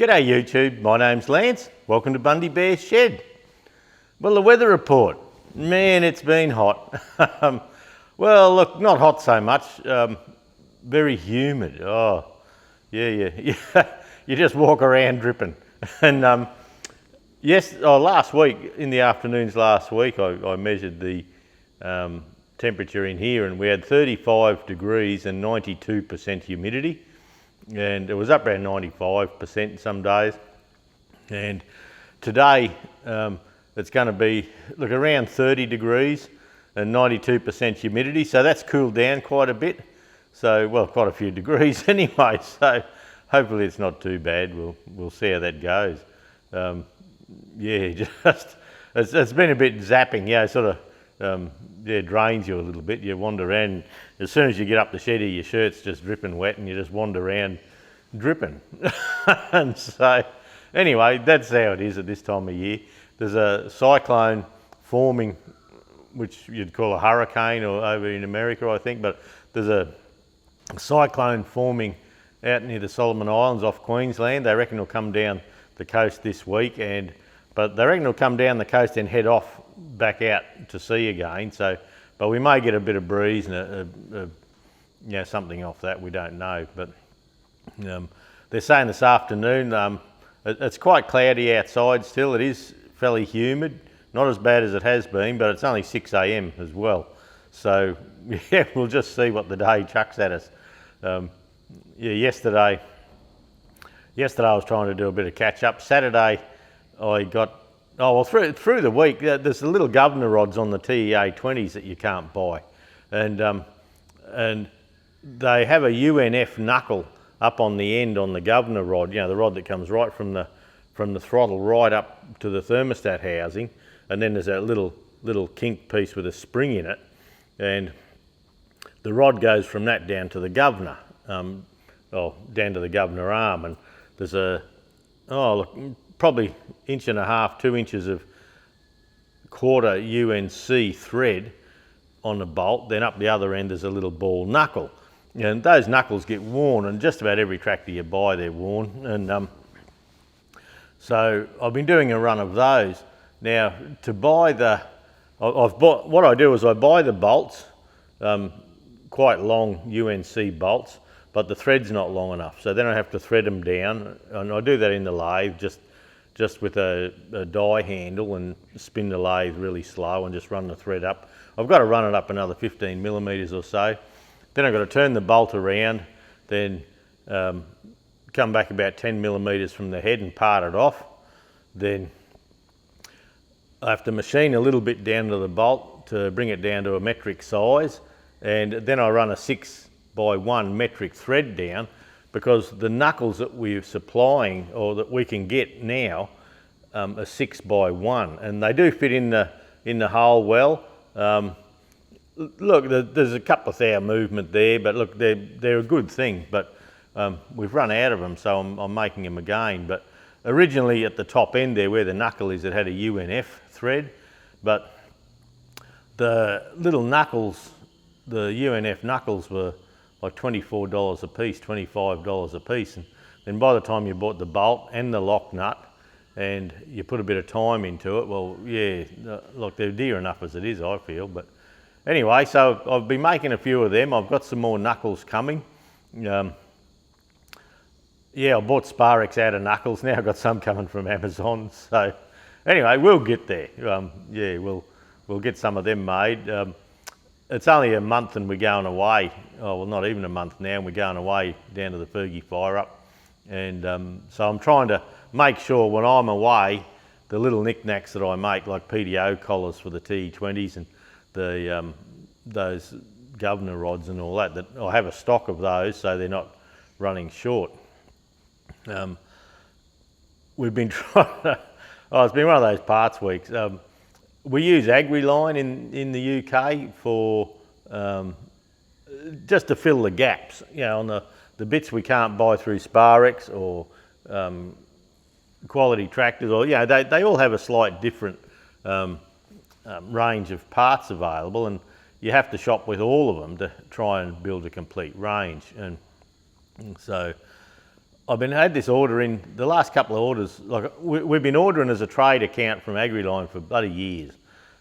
G'day YouTube, my name's Lance. Welcome to Bundy Bear's Shed. Well, the weather report. Man, it's been hot. Well, look, not hot so much. Very humid. Oh, yeah. You just walk around dripping. And last week, in the afternoons last week, I measured the temperature in here, and we had 35 degrees and 92% humidity. And it was up around 95% some days. And today it's going to be around 30 degrees and 92% humidity, so that's cooled down quite a bit. So, well, quite a few degrees anyway, so hopefully it's not too bad. We'll see how that goes. It's been a bit zapping, sort of drains you a little bit. You wander around, as soon as you get up the shed, your shirt's just dripping wet and you just wander around dripping. And so anyway, that's how it is at this time of year. There's a cyclone forming, which you'd call a hurricane or over in America, I think, but there's a cyclone forming out near the Solomon Islands off Queensland. They reckon it'll come down the coast this week, but they reckon it'll come down the coast and head off back out to sea again. So, but we may get a bit of breeze and something off that. We don't know. But they're saying this afternoon it's quite cloudy outside still. It is fairly humid, not as bad as it has been, but it's only 6 a.m. as well. So yeah, we'll just see what the day chucks at us. Yesterday I was trying to do a bit of catch up. Saturday I got through the week, there's the little governor rods on the TEA 20s that you can't buy, and they have a UNF knuckle up on the end on the governor rod. The rod that comes right from the throttle right up to the thermostat housing, and then there's that little kink piece with a spring in it, and the rod goes from that down to the governor, down to the governor arm, and there's probably 1.5 to 2 inches of quarter UNC thread on the bolt. Then up the other end there's a little ball knuckle, and those knuckles get worn, and just about every tractor you buy they're worn. And so I've been doing a run of those. Now to buy what I do is I buy the bolts, quite long UNC bolts, but the thread's not long enough, so then I have to thread them down, and I do that in the lathe just with a die handle, and spin the lathe really slow and just run the thread up. I've got to run it up another 15 millimeters or so. Then I've got to turn the bolt around, then come back about 10 millimeters from the head and part it off. Then I have to machine a little bit down to the bolt to bring it down to a metric size, and then I run a 6x1 metric thread down, because the knuckles that we're supplying or that we can get now are 6x1, and they do fit in the hole well. Look, there's a couple of thou movement there, but look, they're a good thing, but we've run out of them, so I'm making them again. But originally at the top end there where the knuckle is, it had a UNF thread, but the little knuckles, the UNF knuckles, were like $24 a piece, $25 a piece, and then by the time you bought the bolt and the lock nut and you put a bit of time into it, well, yeah, look, they're dear enough as it is, I feel. But anyway, so I've been making a few of them. I've got some more knuckles coming. I bought Sparex out of knuckles. Now I've got some coming from Amazon. So anyway, we'll get there. We'll get some of them made. It's only a month and we're going away. Oh, well, not even a month now, and we're going away down to the Fergie fire up. And so I'm trying to make sure when I'm away, the little knickknacks that I make, like PDO collars for the TE20s and those governor rods and all that I have a stock of those so they're not running short. We've been trying to, it's been one of those parts weeks. We use AgriLine in the UK for just to fill the gaps, on the bits we can't buy through Sparex or Quality Tractors, or they all have a slight different range of parts available, and you have to shop with all of them to try and build a complete range. And so I've had this order in, the last couple of orders, like we've been ordering as a trade account from AgriLine for bloody years.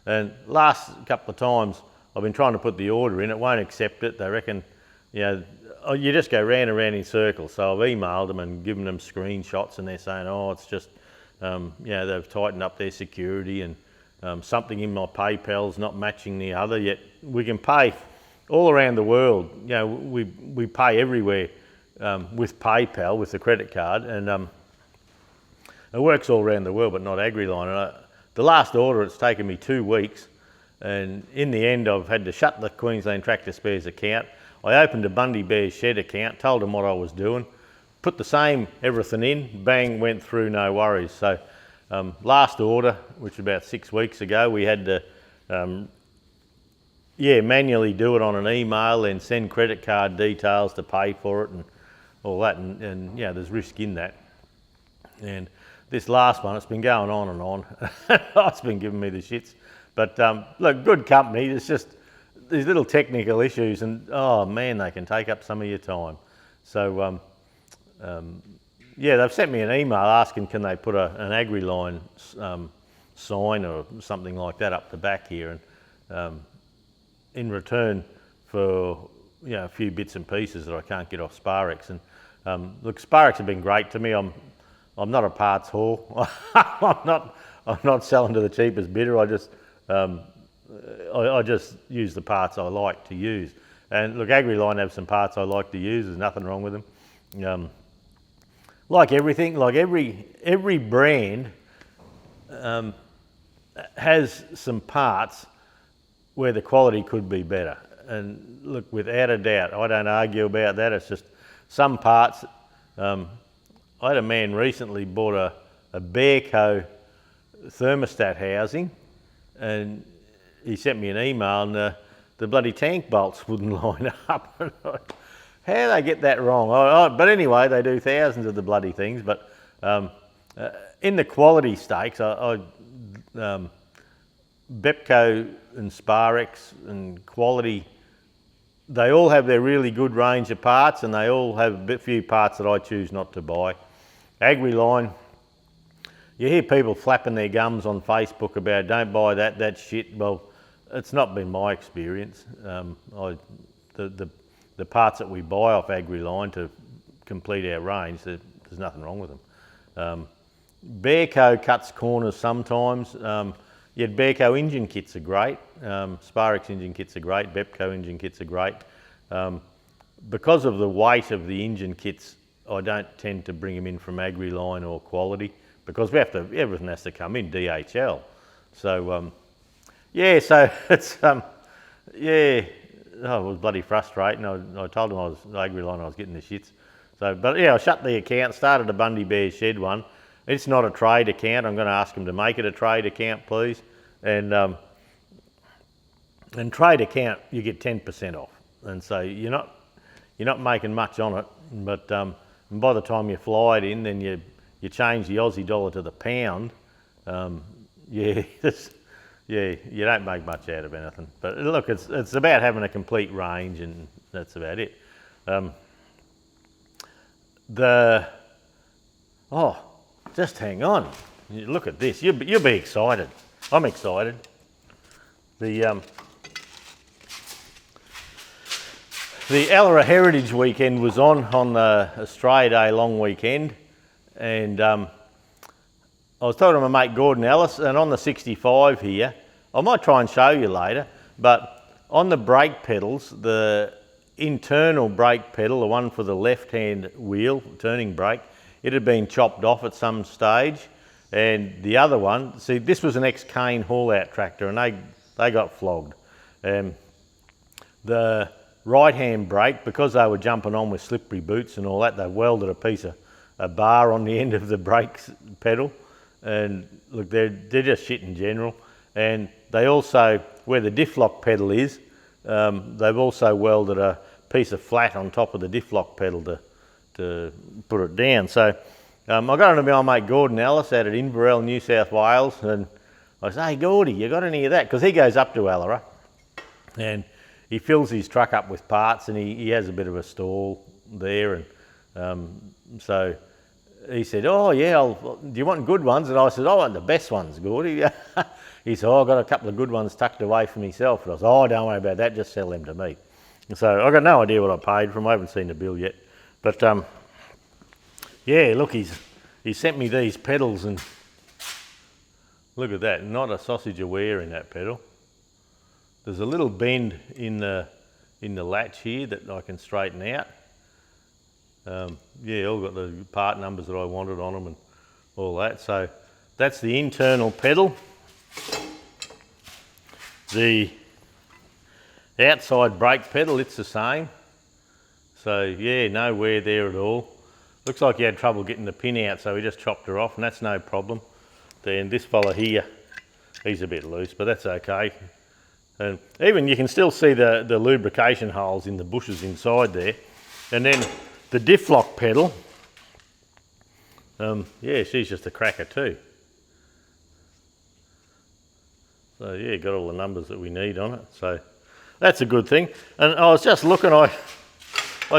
And last couple of times I've been trying to put the order in, it won't accept it. They reckon, you know, you just go round and round in circles. So I've emailed them and given them screenshots and they're saying, oh, it's just, you know, they've tightened up their security and something in my PayPal's not matching the other, yet we can pay all around the world. You know, we pay everywhere with PayPal, with the credit card, and it works all around the world, but not AgriLine. And the last order, it's taken me 2 weeks, and in the end I've had to shut the Queensland Tractor Spares account. I opened a Bundy Bear shed account, told them what I was doing, put the same everything in, bang, went through, no worries. So last order, which was about 6 weeks ago, we had to manually do it on an email and send credit card details to pay for it and all that, and yeah, there's risk in that. And this last one, it's been going on and on. It's been giving me the shits. But look, good company. It's just these little technical issues, and oh man, they can take up some of your time. So yeah, they've sent me an email asking can they put an AgriLine sign or something like that up the back here, and in return for, you know, a few bits and pieces that I can't get off Sparex. And look, Sparex have been great to me. I'm not a parts whore. I'm not selling to the cheapest bidder. I just use the parts I like to use. And look, AgriLine have some parts I like to use. There's nothing wrong with them. Like everything, like every brand has some parts where the quality could be better. And look, without a doubt, I don't argue about that. It's just some parts. I had a man recently bought a Bearco thermostat housing, and he sent me an email, and the bloody tank bolts wouldn't line up. How they get that wrong? But anyway, they do thousands of the bloody things. But in the quality stakes, Bepco and Sparex and Quality, they all have their really good range of parts, and they all have a few parts that I choose not to buy. AgriLine, you hear people flapping their gums on Facebook about don't buy that, that's shit. Well, it's not been my experience. The parts that we buy off AgriLine to complete our range, there's nothing wrong with them. Bearco cuts corners sometimes. Yet Bearco engine kits are great, Sparex engine kits are great, Bepco engine kits are great. Because of the weight of the engine kits, I don't tend to bring them in from AgriLine or Quality, because everything has to come in DHL. So yeah, so it's yeah, oh, it was bloody frustrating. I told them I was AgriLine, I was getting the shits. So, but yeah, I shut the account, started a Bundy Bear shed one. It's not a trade account. I'm going to ask them to make it a trade account, please. And trade account, you get 10% off, and so you're not making much on it. But by the time you fly it in, then you change the Aussie dollar to the pound. Yeah, you don't make much out of anything. But look, it's about having a complete range, and that's about it. Just hang on. Look at this. You'll be excited. I'm excited. The Allara Heritage Weekend was on the Australia Day long weekend, and I was talking to my mate Gordon Ellis, and on the 65 here, I might try and show you later, but on the brake pedals, the internal brake pedal, the one for the left-hand wheel, turning brake, it had been chopped off at some stage, and the other one, see, this was an ex-Cane haul-out tractor, and they got flogged. The right-hand brake, because they were jumping on with slippery boots and all that, they welded a piece of a bar on the end of the brake pedal, and look, they're just shit in general. And they also, where the diff lock pedal is, they've also welded a piece of flat on top of the diff lock pedal to put it down. So I got on to my old mate Gordon Ellis out at Inverell, New South Wales, and I said, hey Gordy, you got any of that? Because he goes up to Allara and he fills his truck up with parts, and he has a bit of a stall there, and So he said, oh yeah, do you want good ones? And I said, I want the best ones, Gordy. He said, oh, I've got a couple of good ones tucked away for myself. And I said, oh, don't worry about that, just sell them to me. And so I got no idea what I paid for them. I haven't seen the bill yet. But yeah, look, he's sent me these pedals, and look at that, not a sausage of wear in that pedal. There's a little bend in the latch here that I can straighten out. Yeah, all got the part numbers that I wanted on them and all that. So that's the internal pedal. The outside brake pedal, it's the same. So yeah, no wear there at all. Looks like he had trouble getting the pin out, so we just chopped her off, and that's no problem. Then this fella here, he's a bit loose, but that's okay. And even you can still see the lubrication holes in the bushes inside there. And then the diff lock pedal, yeah, she's just a cracker too. So yeah, got all the numbers that we need on it. So that's a good thing. And I was just looking, I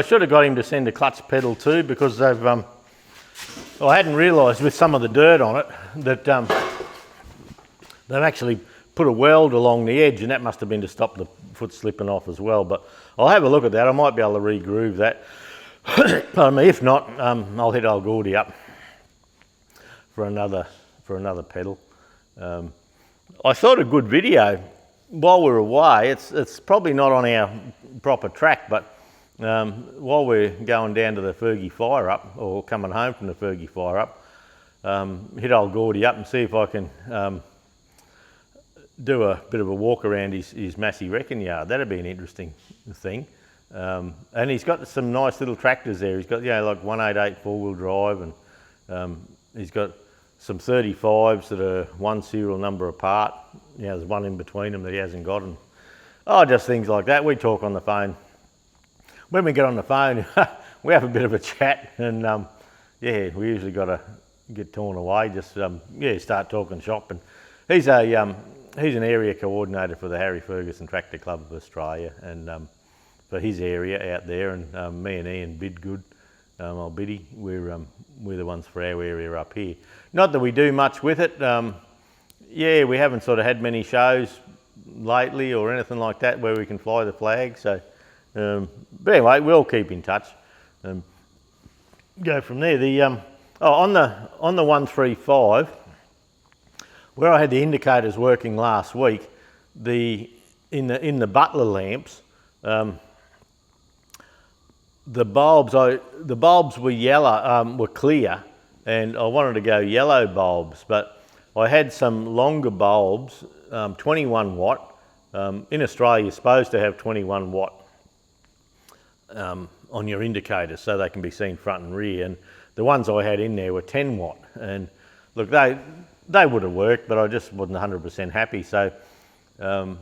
should have got him to send a clutch pedal too, because they've, I hadn't realised with some of the dirt on it that they've actually put a weld along the edge, and that must have been to stop the foot slipping off as well. But I'll have a look at that. I might be able to re-groove that. Pardon me, if not, I'll hit old Gordy up for another pedal. I thought a good video while we're away. It's probably not on our proper track, but while we're going down to the Fergie Fire Up, or coming home from the Fergie Fire Up, hit old Gordy up and see if I can do a bit of a walk around his Massey wrecking yard. That'd be an interesting thing. And he's got some nice little tractors there. He's got, like 188 four-wheel drive, and he's got some 35s that are one serial number apart. There's one in between them that he hasn't got. And just things like that. We talk on the phone. When we get on the phone, we have a bit of a chat, and yeah, we usually got to get torn away. Just start talking shop. And he's an area coordinator for the Harry Ferguson Tractor Club of Australia, and for his area out there, and me and Ian Bidgood, old Biddy, we're the ones for our area up here. Not that we do much with it. Yeah, we haven't sort of had many shows lately or anything like that where we can fly the flag. So, but anyway, we'll keep in touch and go from there. On the 135, where I had the indicators working last week, in the Butler lamps, the bulbs were yellow, were clear, and I wanted to go yellow bulbs, but I had some longer bulbs, 21 watt. In Australia, you're supposed to have 21 watt on your indicators so they can be seen front and rear, and the ones I had in there were 10 watt. And look, they would have worked, but I just wasn't 100% happy. So I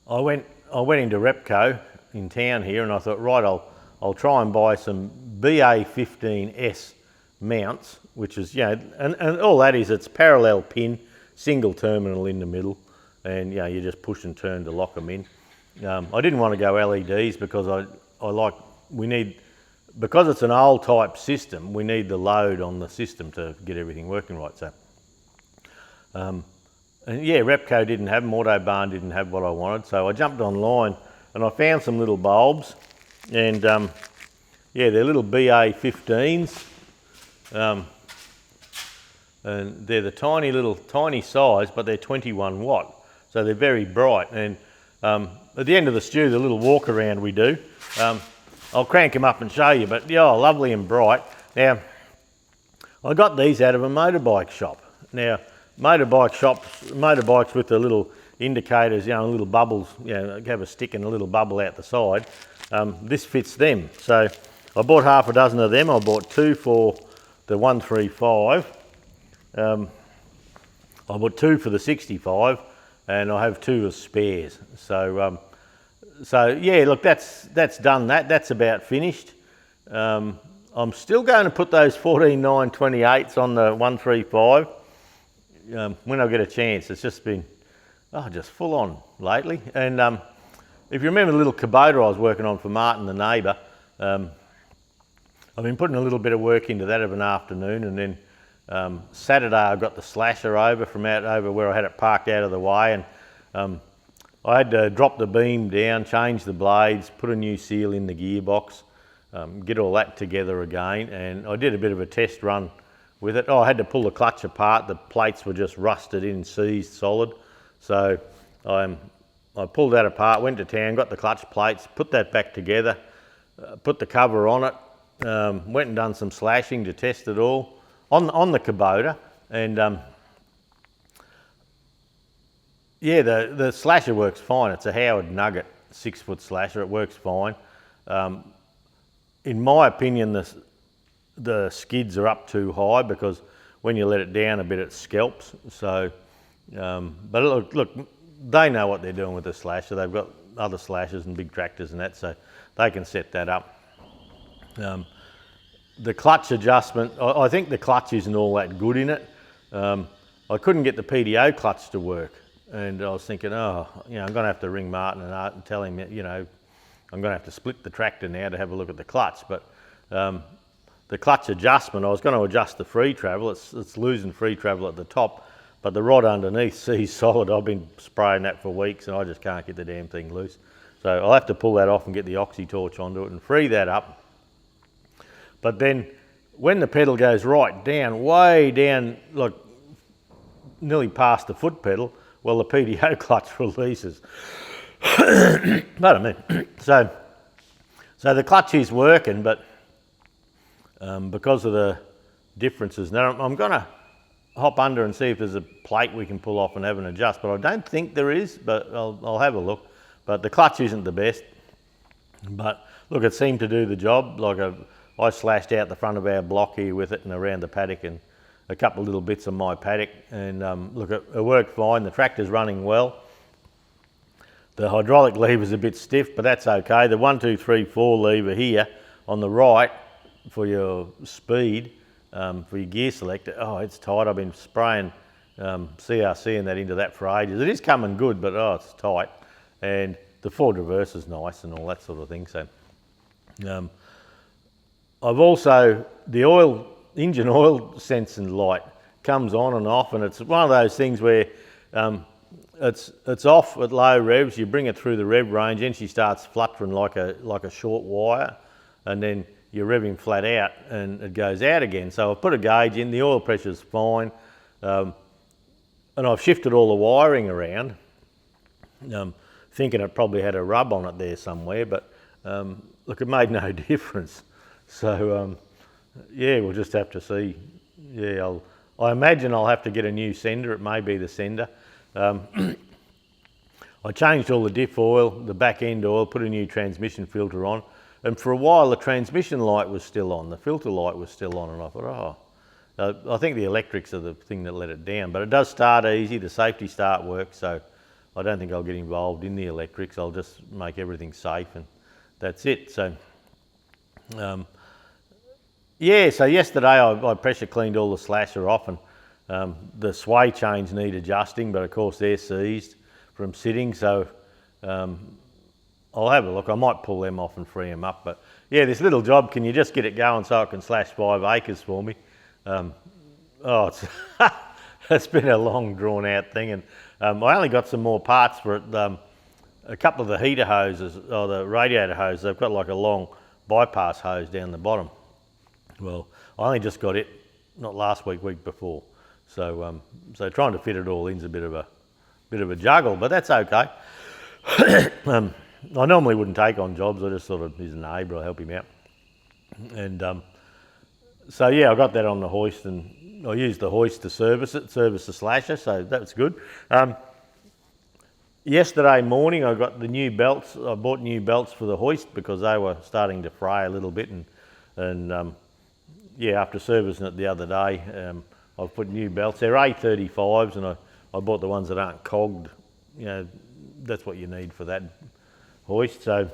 went into Repco in town here, and I thought, right, I'll try and buy some BA15S mounts, which is, and all that is, it's parallel pin, single terminal in the middle, and you just push and turn to lock them in. I didn't want to go LEDs because we need, because it's an old type system, we need the load on the system to get everything working right. So, and yeah, Repco didn't have them, Autobarn didn't have what I wanted, so I jumped online and I found some little bulbs, and yeah, they're little BA15s, and they're the tiny size, but they're 21 watt, so they're very bright. And at the end of the stew, the little walk around we do, I'll crank them up and show you, but lovely and bright. Now, I got these out of a motorbike shop. Now, motorbikes with the little indicators, little bubbles, have a stick and a little bubble out the side. This fits them. So I bought half a dozen of them. I bought 2 for the 135. I bought 2 for the 65, and I have 2 as spares. So yeah, look, that's done. That's about finished. I'm still going to put those 14.9/28s on the 135 when I get a chance. It's just been just full on lately. And if you remember the little Kubota I was working on for Martin the neighbour, I've been putting a little bit of work into that of an afternoon, and then Saturday I got the slasher over from out over where I had it parked out of the way, and I had to drop the beam down, change the blades, put a new seal in the gearbox, get all that together again, and I did a bit of a test run with it. I had to pull the clutch apart. The plates were just rusted in, seized solid. So I pulled that apart, went to town, got the clutch plates, put that back together, put the cover on it, went and done some slashing to test it all on the Kubota, and yeah, the slasher works fine. It's a Howard Nugget 6-foot slasher. It works fine. In my opinion, the skids are up too high, because when you let it down a bit, it scalps. So, but look, they know what they're doing with the slasher. They've got other slashers and big tractors and that, so they can set that up. The clutch adjustment, I think the clutch isn't all that good in it. I couldn't get the PDO clutch to work, and I was thinking, oh, you know, I'm going to have to ring Martin and tell him, you know, I'm going to have to split the tractor now to have a look at the clutch. But the clutch adjustment, I was going to adjust the free travel. It's losing free travel at the top, but the rod underneath sees solid. I've been spraying that for weeks, and I just can't get the damn thing loose. So I'll have to pull that off and get the oxy torch onto it and free that up. But then when the pedal goes right down, way down, like nearly past the foot pedal, well, the PDO clutch releases. Pardon me. So the clutch is working, but because of the differences, now I'm going to hop under and see if there's a plate we can pull off and have an adjust, but I don't think there is, but I'll have a look. But the clutch isn't the best. But look, it seemed to do the job. Like I slashed out the front of our block here with it and around the paddock and a couple of little bits of my paddock, and look, it worked fine. The tractor's running well. The hydraulic lever's a bit stiff, but that's okay. The 1, 2, 3, 4 lever here on the right for your speed, for your gear selector, oh, it's tight. I've been spraying CRC and that into that for ages. It is coming good, but oh, it's tight. And the Ford reverse is nice and all that sort of thing. So I've also, the engine oil sensing light comes on and off, and it's one of those things where it's off at low revs. You bring it through the rev range, and she starts fluttering like a short wire, and then you're revving flat out and it goes out again. So I've put a gauge in, the oil pressure's fine, and I've shifted all the wiring around, thinking it probably had a rub on it there somewhere, but look, it made no difference. So yeah, we'll just have to see. Yeah, I imagine I'll have to get a new sender. It may be the sender. I changed all the diff oil, the back end oil, put a new transmission filter on, and for a while the transmission light was still on, the filter light was still on, and I thought, oh, I think the electrics are the thing that let it down, but it does start easy. The safety start works, so I don't think I'll get involved in the electrics. I'll just make everything safe, and that's it. So yeah, so yesterday I pressure cleaned all the slasher off, and the sway chains need adjusting, but of course they're seized from sitting, so I'll have a look. I might pull them off and free them up, but yeah, this little job, can you just get it going so I can slash 5 acres for me? Oh, it's been a long drawn out thing, and I only got some more parts for it. A couple of the heater hoses, or the radiator hose, they've got like a long bypass hose down the bottom. Well, I only just got it, not last week, week before. So so trying to fit it all in is a bit of a juggle, but that's okay. I normally wouldn't take on jobs. I just sort of, he's a neighbour, I'll help him out. And so yeah, I got that on the hoist, and I used the hoist to service the slasher, so that's good. Yesterday morning I got the new belts. I bought new belts for the hoist because they were starting to fray a little bit, and yeah, after servicing it the other day, I've put new belts. They're A35s, and I bought the ones that aren't cogged. You know, that's what you need for that hoist. So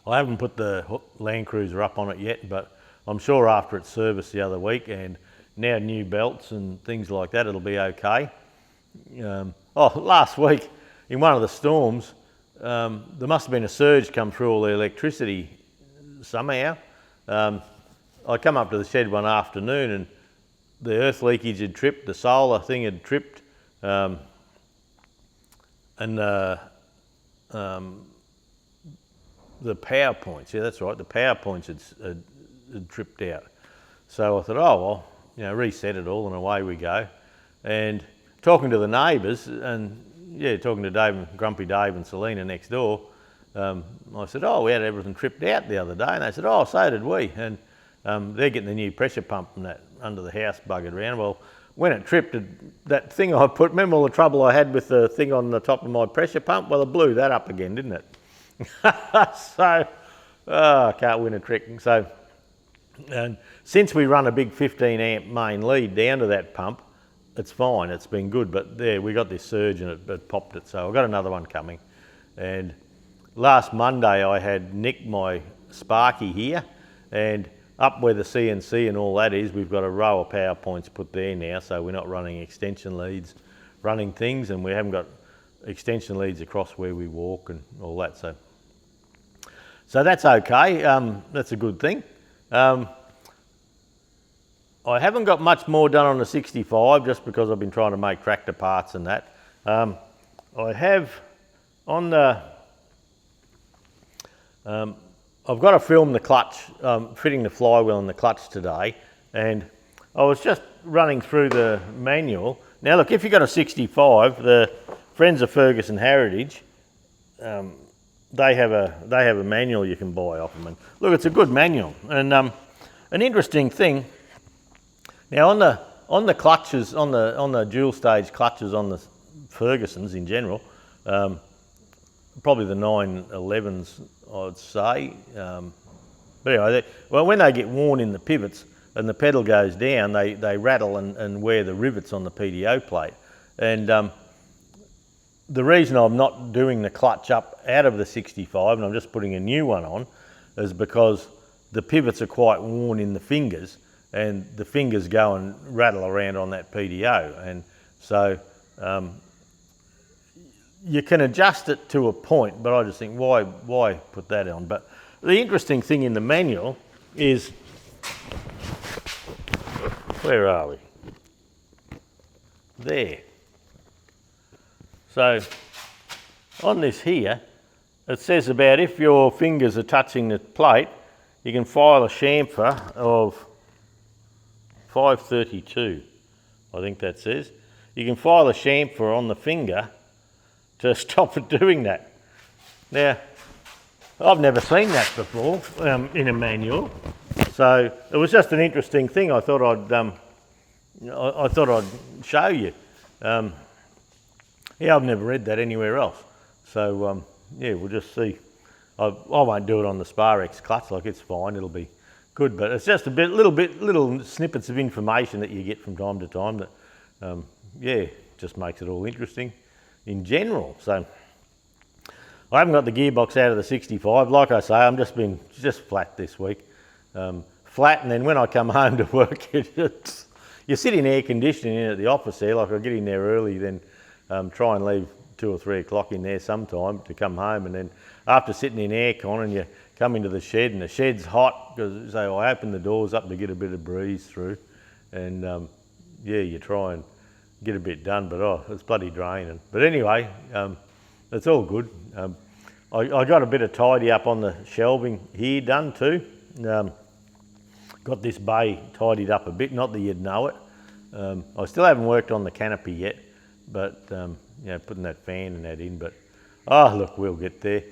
I haven't put the Land Cruiser up on it yet, but I'm sure after it's serviced the other week and now new belts and things like that, it'll be okay. Oh, last week in one of the storms, there must have been a surge come through all the electricity somehow. I come up to the shed one afternoon and the earth leakage had tripped, the solar thing had tripped, and the power points, yeah, that's right, the power points had tripped out. So I thought, oh well, reset it all and away we go. And talking to the neighbours, and yeah, talking to Grumpy Dave and Selena next door, I said, oh, we had everything tripped out the other day, and they said, oh, so did we. And they're getting the new pressure pump and that under the house buggered around. Well, when it tripped, that thing I put, remember all the trouble I had with the thing on the top of my pressure pump? Well, it blew that up again, didn't it? So, I can't win a trick. So, and since we run a big 15 amp main lead down to that pump, it's fine, it's been good, but there, we got this surge and it popped it, so I've got another one coming. And last Monday I had nicked my Sparky here, and up where the CNC and all that is, we've got a row of power points put there now, so we're not running extension leads, running things, and we haven't got extension leads across where we walk and all that, so that's okay, that's a good thing. I haven't got much more done on the 65 just because I've been trying to make tractor parts and that. I have on the, I've got to film the clutch, fitting the flywheel in the clutch today, and I was just running through the manual. Now look, if you've got a 65, the friends of Ferguson Heritage, they have a manual you can buy off them, and look, it's a good manual. And an interesting thing. Now on the clutches, on the dual stage clutches on the Fergusons in general, probably the 911s I'd say. But anyway, well, when they get worn in the pivots and the pedal goes down, they rattle and wear the rivets on the PDO plate. And the reason I'm not doing the clutch up out of the 65 and I'm just putting a new one on is because the pivots are quite worn in the fingers, and the fingers go and rattle around on that PDO, and so you can adjust it to a point, but I just think why put that on. But the interesting thing in the manual is, where are we? There. So on this here, it says about if your fingers are touching the plate, you can file a chamfer of 532, I think that says. You can file a chamfer on the finger to stop it doing that. Now, I've never seen that before in a manual, so it was just an interesting thing. I thought I'd show you. Yeah, I've never read that anywhere else. So yeah, we'll just see. I won't do it on the Sparex clutch, like it's fine, it'll be good, but it's just little snippets of information that you get from time to time that, yeah, just makes it all interesting in general. So I haven't got the gearbox out of the 65. Like I say, I'm just flat this week. Flat, and then when I come home to work, you sit in air conditioning in at the office there. Like I get in there early, then try and leave 2 or 3 o'clock in there sometime to come home, and then after sitting in aircon and you come into the shed and the shed's hot, because so I open the doors up to get a bit of breeze through, and yeah, you try and get a bit done, but oh, it's bloody draining. But anyway, it's all good. I got a bit of tidy up on the shelving here done too. Got this bay tidied up a bit, not that you'd know it. I still haven't worked on the canopy yet, but you know, putting that fan and that in, but oh look, we'll get there.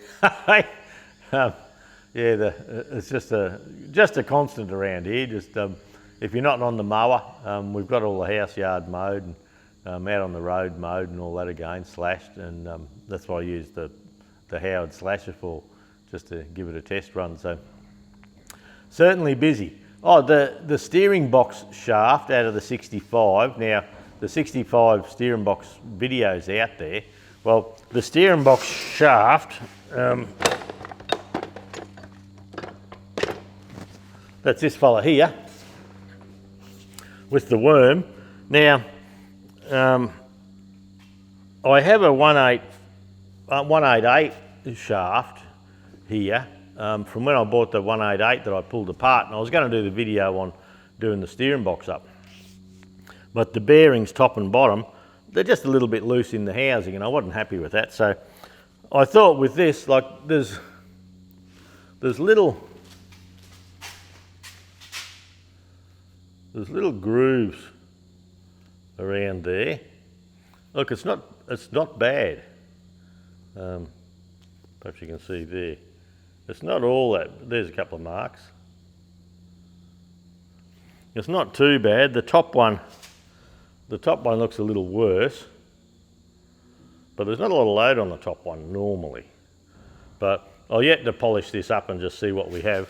Yeah, it's just a constant around here. Just if you're not on the mower, we've got all the house yard mowed and out on the road mowed and all that again, slashed, and that's what I use the Howard slasher for, just to give it a test run. So certainly busy. Oh, the steering box shaft out of the 65. Now the 65 steering box video's out there. Well, the steering box shaft, that's this fella here with the worm. Now, I have a 188 shaft here, from when I bought the 188 that I pulled apart, and I was going to do the video on doing the steering box up. But the bearings, top and bottom, they're just a little bit loose in the housing, and I wasn't happy with that. So I thought with this, like there's little grooves around there. Look, it's not bad. Perhaps you can see there. It's not all that. There's a couple of marks. It's not too bad. The top one looks a little worse, but there's not a lot of load on the top one normally. But I'll yet to polish this up and just see what we have.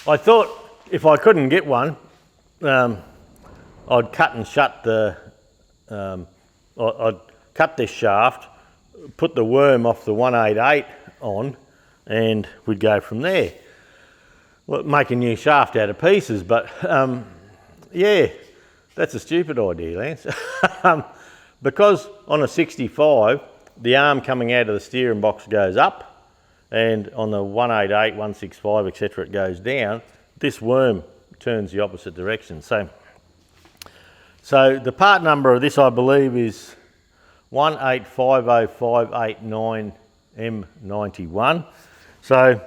I thought if I couldn't get one, I'd cut and shut I'd cut this shaft, put the worm off the 188 on, and we'd go from there. Well, make a new shaft out of pieces, but yeah, that's a stupid idea, Lance. Because on a 65, the arm coming out of the steering box goes up, and on the 188, 165, etc., it goes down. This worm turns the opposite direction. So the part number of this, I believe, is 1850589M91. So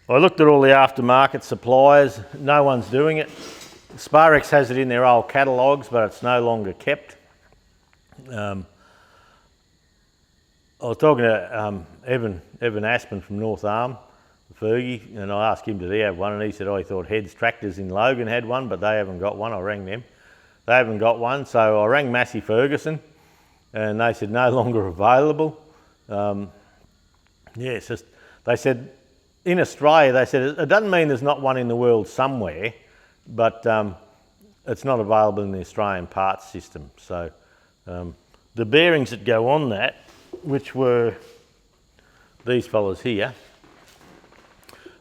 I looked at all the aftermarket suppliers, no one's doing it. Sparex has it in their old catalogues, but it's no longer kept. I was talking to Evan Aspen from North Arm, Fergie, and I asked him, did he have one? And he said, oh, he thought Heads Tractors in Logan had one, but they haven't got one. I rang them. They haven't got one, so I rang Massey Ferguson, and they said no longer available. Yeah, it's just, they said, in Australia, they said, it doesn't mean there's not one in the world somewhere, but it's not available in the Australian parts system. So the bearings that go on that, which were these fellas here,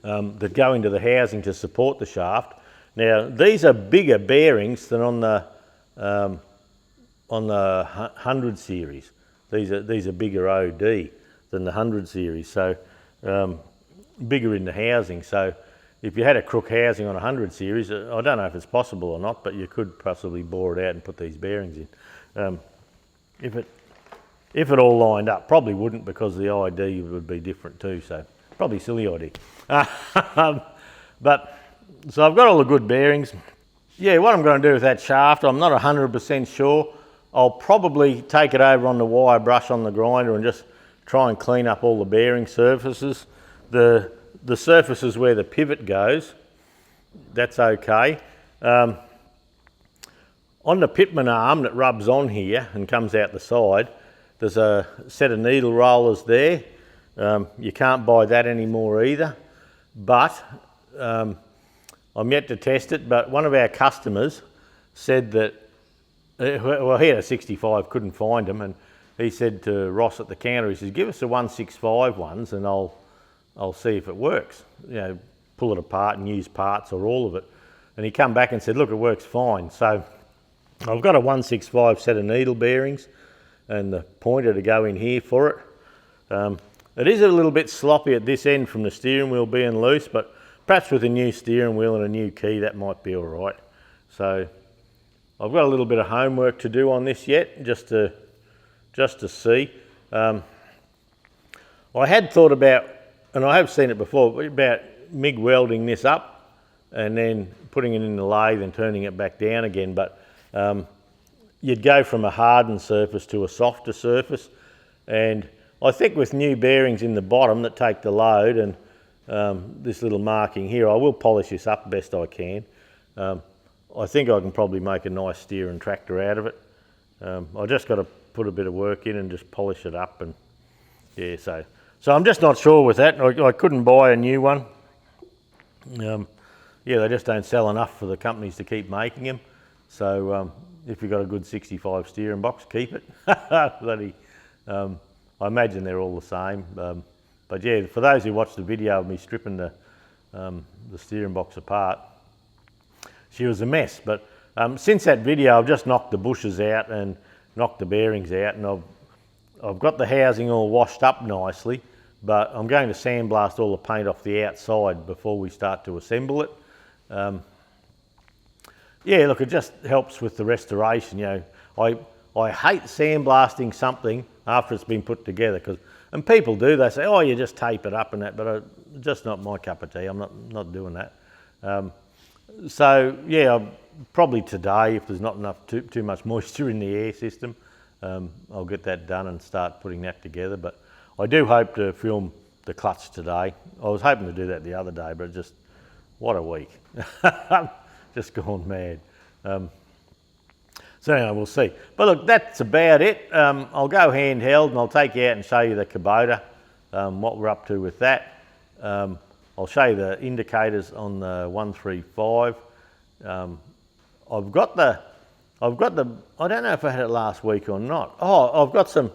that go into the housing to support the shaft. Now, these are bigger bearings than on the 100 series. These are bigger OD than the 100 series, so bigger in the housing. So if you had a crook housing on a 100 series, I don't know if it's possible or not, but you could possibly bore it out and put these bearings in. If it all lined up, probably wouldn't, because the ID would be different too, so probably silly ID. But so I've got all the good bearings. Yeah, what I'm going to do with that shaft, I'm not 100% sure. I'll probably take it over on the wire brush on the grinder and just try and clean up all the bearing surfaces. The surfaces where the pivot goes, that's okay. On the pitman arm that rubs on here and comes out the side, there's a set of needle rollers there. You can't buy that anymore either, but I'm yet to test it. But one of our customers said that, well, he had a 65, couldn't find them, and he said to Ross at the counter, he says, give us the 165 ones and I'll see if it works. You know, pull it apart and use parts or all of it. And he come back and said, look, it works fine. So I've got a 165 set of needle bearings and the pointer to go in here for it. It is a little bit sloppy at this end from the steering wheel being loose, but perhaps with a new steering wheel and a new key, that might be all right. So I've got a little bit of homework to do on this yet, just to see. I had thought about, and I have seen it before, about MIG welding this up and then putting it in the lathe and turning it back down again, but you'd go from a hardened surface to a softer surface, and I think with new bearings in the bottom that take the load and this little marking here, I will polish this up best I can. I think I can probably make a nice steering tractor out of it. I just got to put a bit of work in and just polish it up, and yeah, so I'm just not sure with that. I couldn't buy a new one. Yeah, they just don't sell enough for the companies to keep making them. So if you've got a good 65 steering box, keep it. I imagine they're all the same. But yeah, for those who watched the video of me stripping the steering box apart, she was a mess. But since that video, I've just knocked the bushes out and knocked the bearings out, and I've got the housing all washed up nicely, but I'm going to sandblast all the paint off the outside before we start to assemble it. Yeah, look, it just helps with the restoration. You know, I hate sandblasting something after it's been put together, and people do, they say, oh, you just tape it up and that, but just not my cup of tea. I'm not doing that. So yeah, probably today, if there's not enough too much moisture in the air system, I'll get that done and start putting that together. But I do hope to film the clutch today. I was hoping to do that the other day, but just, what a week. Just gone mad. So anyway, we'll see. But look, that's about it. I'll go handheld and I'll take you out and show you the Kubota, what we're up to with that. I'll show you the indicators on the 135. I've got the, I don't know if I had it last week or not. Oh, I've got some,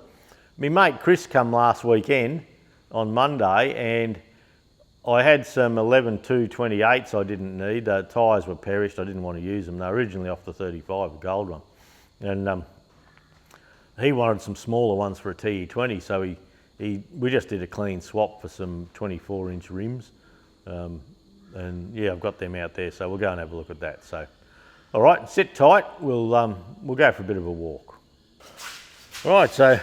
my mate Chris come last weekend on Monday, and I had some 11.228s I didn't need. The tyres were perished, I didn't want to use them. They were originally off the 35, a gold one. And he wanted some smaller ones for a TE20, so we just did a clean swap for some 24-inch rims. And yeah, I've got them out there, so we'll go and have a look at that. So, all right, sit tight. We'll go for a bit of a walk. All right, so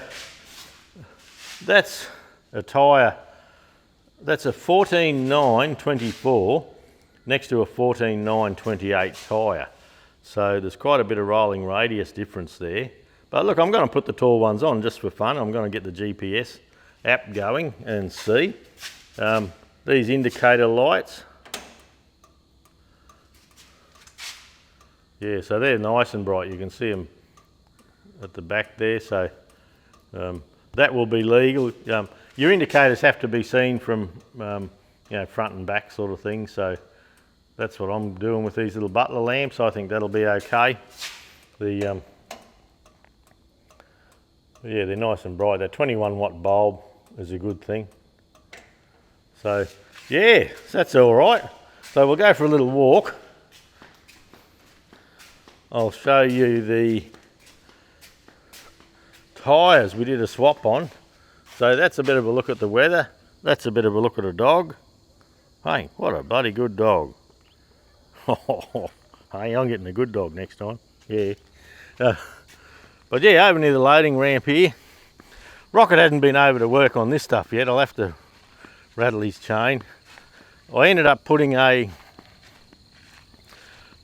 that's a tyre. That's a 14.924 next to a 14.928 tyre. So there's quite a bit of rolling radius difference there. But look, I'm going to put the tall ones on just for fun. I'm going to get the GPS app going and see. These indicator lights. Yeah, so they're nice and bright. You can see them at the back there. So that will be legal. Your indicators have to be seen from you know, front and back sort of thing. So that's what I'm doing with these little butler lamps. I think that'll be okay. Yeah, they're nice and bright. That 21 watt bulb is a good thing. So yeah, that's all right. So we'll go for a little walk. I'll show you the tyres we did a swap on. So that's a bit of a look at the weather. That's a bit of a look at a dog. Hey, what a bloody good dog. Hey, I'm getting a good dog next time. Yeah. But yeah, over near the loading ramp here. Rocket hasn't been over to work on this stuff yet. I'll have to rattle his chain. I ended up putting a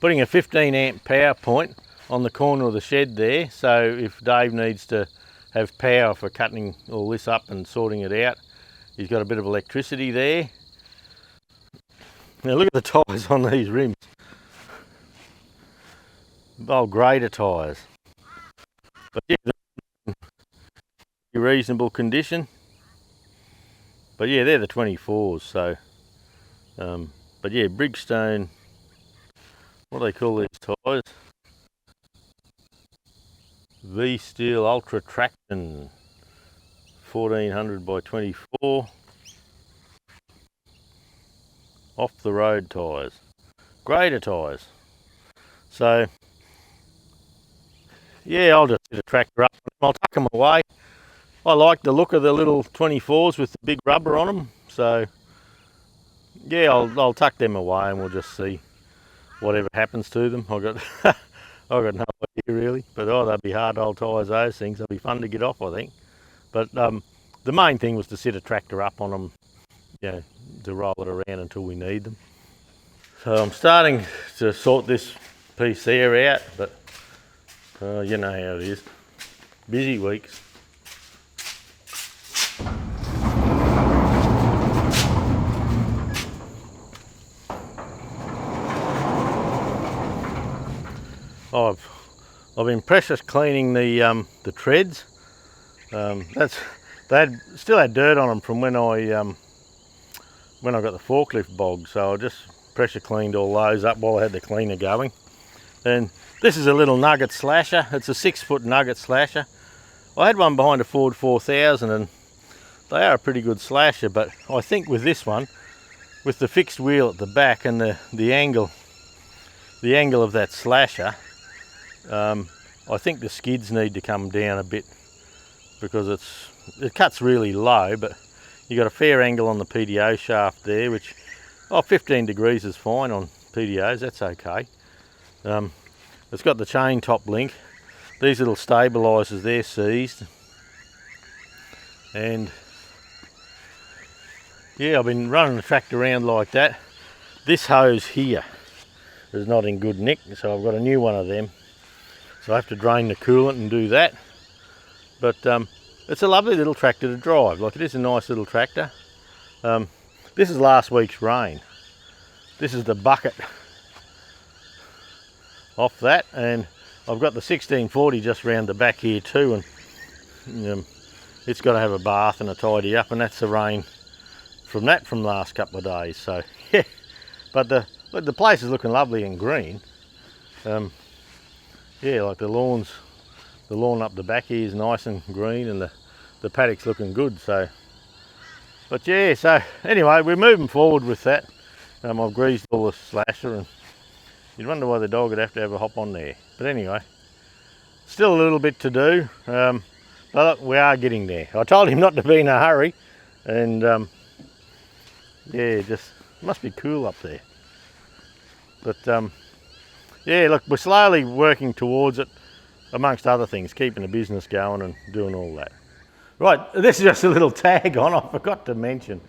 15 amp power point on the corner of the shed there. So if Dave needs to have power for cutting all this up and sorting it out, he's got a bit of electricity there. Now look at the tyres on these rims. Oh, grader tyres. But yeah, reasonable condition. But yeah, they're the 24s. So, but yeah, Brigstone. What do they call these tyres? V-Steel Ultra Traction 1400 by 24 off the road tyres, grader tyres. So yeah, I'll just get a tractor up, I'll tuck them away. I like the look of the little 24s with the big rubber on them. So yeah, I'll tuck them away and we'll just see whatever happens to them. I've got no idea really, but oh, they'll be hard old tyres, those things. They'll be fun to get off, I think. But the main thing was to set a tractor up on them, you know, to roll it around until we need them. So I'm starting to sort this piece there out, but you know how it is. Busy weeks. I've been precious cleaning the treads. They still had dirt on them from when I got the forklift bogged, so I just pressure cleaned all those up while I had the cleaner going. And this is a little nugget slasher. It's a 6-foot nugget slasher. I had one behind a Ford 4000 and they are a pretty good slasher, but I think with this one, with the fixed wheel at the back and the angle of that slasher, I think the skids need to come down a bit because it cuts really low, but You got a fair angle on the PDO shaft there, which 15 degrees is fine on PDOs, that's okay. It's got the chain top link. These little stabilisers, they're seized. And yeah, I've been running the tractor around like that. This hose here is not in good nick, so I've got a new one of them. So I have to drain the coolant and do that. But it's a lovely little tractor to drive. Like, it is a nice little tractor. This is last week's rain. This is the bucket off that, and I've got the 1640 just round the back here too, and it's got to have a bath and a tidy up, and that's the rain from that from the last couple of days. So yeah, but the place is looking lovely and green. Yeah, like the lawn up the back here is nice and green, and the paddock's looking good. So, but yeah, so anyway, we're moving forward with that. I've greased all the slasher, and you'd wonder why the dog would have to have a hop on there. But anyway, still a little bit to do, but look, we are getting there. I told him not to be in a hurry, and yeah, just must be cool up there. But yeah, look, we're slowly working towards it, amongst other things, keeping the business going and doing all that. Right, this is just a little tag on, I forgot to mention.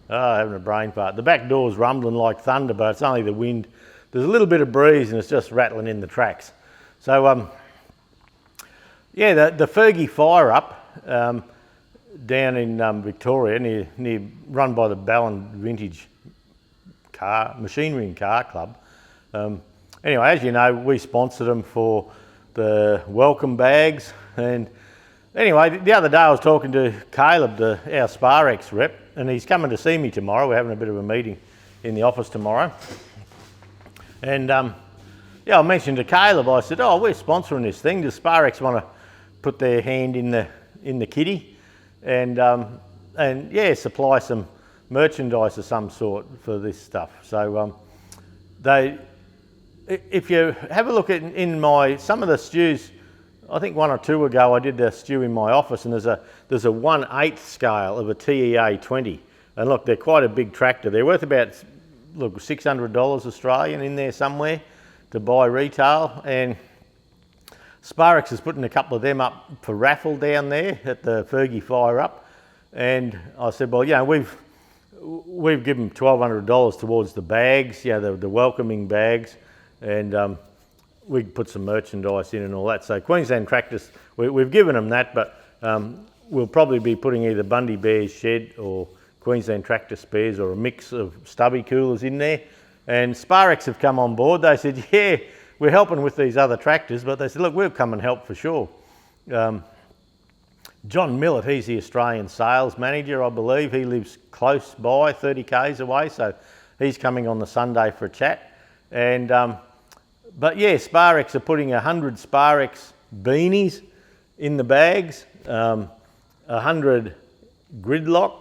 Having a brain fart. The back door's rumbling like thunder, but it's only the wind. There's a little bit of breeze and it's just rattling in the tracks. So yeah, the Fergie fire up down in Victoria, near run by the Ballon Vintage Machinery and Car Club. Anyway, as you know, we sponsored them for the welcome bags. And anyway, the other day I was talking to Caleb, our Sparex rep, and he's coming to see me tomorrow. We're having a bit of a meeting in the office tomorrow. And yeah, I mentioned to Caleb, I said, oh, we're sponsoring this thing. Does Sparex want to put their hand in the kitty and yeah, supply some merchandise of some sort for this stuff? So if you have a look at some of the stews, I think 1 or 2 ago I did the stew in my office, and there's a 1/8 scale of a TEA 20, and look, they're quite a big tractor. They're worth about, look, $600 Australian in there somewhere to buy retail, and Sparex is putting a couple of them up for raffle down there at the Fergie fire up, and I said, well, yeah, we've given $1,200 towards the bags, yeah, the welcoming bags, and we can put some merchandise in and all that. So Queensland Tractors, we've given them that, but we'll probably be putting either Bundy Bear's Shed or Queensland Tractor Spares or a mix of stubby coolers in there. And Sparex have come on board. They said, yeah, we're helping with these other tractors, but they said, look, we'll come and help for sure. John Millett, he's the Australian sales manager, I believe. He lives close by, 30 k's away, so he's coming on the Sunday for a chat. And but yeah, Sparex are putting 100 Sparex beanies in the bags, 100 Gridlock,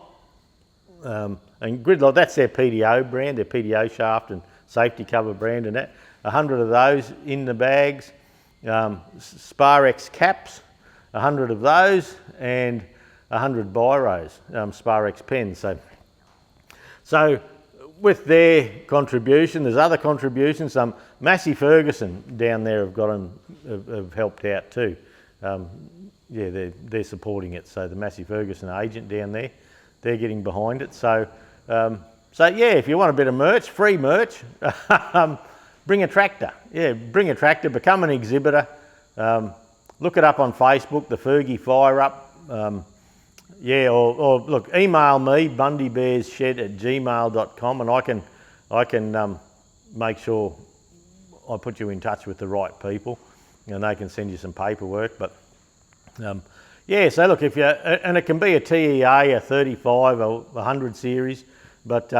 and Gridlock, that's their PDO brand, their PDO shaft and safety cover brand, and that. 100 of those in the bags, Sparex caps, 100 of those, and 100 biros, Sparex pens. So with their contribution, there's other contributions. Massey Ferguson down there have helped out too. Yeah, they're supporting it. So the Massey Ferguson agent down there, they're getting behind it. So yeah, if you want a bit of merch, free merch, bring a tractor. Yeah, bring a tractor, become an exhibitor. Look it up on Facebook, the Fergie Fire Up. Yeah, or look, email me, bundybearsshed@gmail.com, and I can make sure I put you in touch with the right people, and they can send you some paperwork. But yeah, so look, and it can be a TEA, a 35, or 100 series, but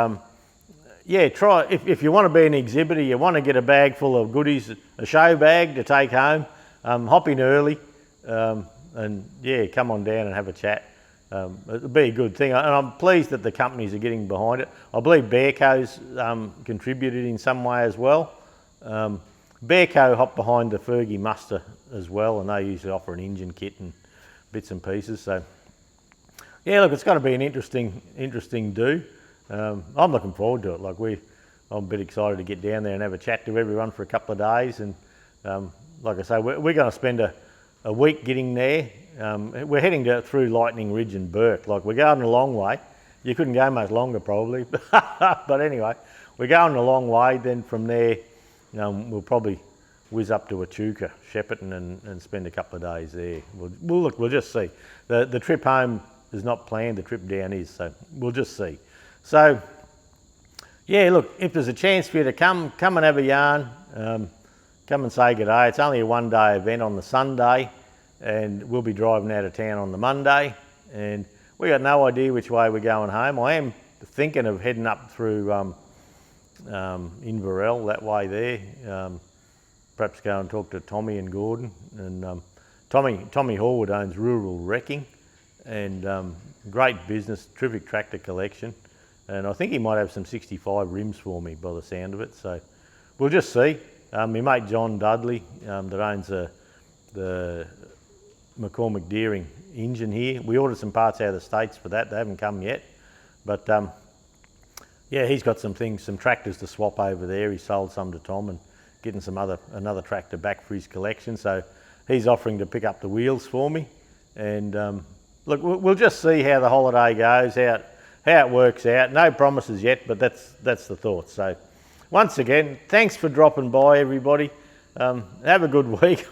yeah, try, if you want to be an exhibitor, you want to get a bag full of goodies, a show bag to take home, hop in early, and yeah, come on down and have a chat. It'll be a good thing, and I'm pleased that the companies are getting behind it. I believe Bearco's contributed in some way as well. Bearco hopped behind the Fergie muster as well, and they usually offer an engine kit and bits and pieces. So Yeah, look, it's going to be an interesting do. I'm looking forward to it. I'm a bit excited to get down there and have a chat to everyone for a couple of days. And like I say, we're going to spend a week getting there. We're heading through Lightning Ridge and Burke. Like, we're going a long way. You couldn't go much longer probably, but anyway, we're going a long way. Then from there, we'll probably whiz up to Echuca, Shepparton, and spend a couple of days there. We'll just see. The trip home is not planned. The trip down is, so we'll just see. So yeah, look, if there's a chance for you to come and have a yarn, come and say good day. It's only a one-day event on the Sunday, and we'll be driving out of town on the Monday, and we got no idea which way we're going home. I am thinking of heading up through Inverell, that way there. Perhaps go and talk to Tommy and Gordon. And Tommy Horwood owns Rural Wrecking, and great business, terrific tractor collection. And I think he might have some 65 rims for me by the sound of it. So we'll just see. My mate John Dudley, that owns the McCormick Deering engine here. We ordered some parts out of the States for that. They haven't come yet. But yeah, he's got some tractors to swap over there. He sold some to Tom and getting another tractor back for his collection. So he's offering to pick up the wheels for me. And look, we'll just see how the holiday goes, how it works out. No promises yet, but that's the thought. So once again, thanks for dropping by, everybody. Have a good week.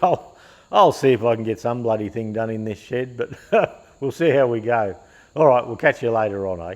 I'll see if I can get some bloody thing done in this shed, but we'll see how we go. All right, we'll catch you later on, eh?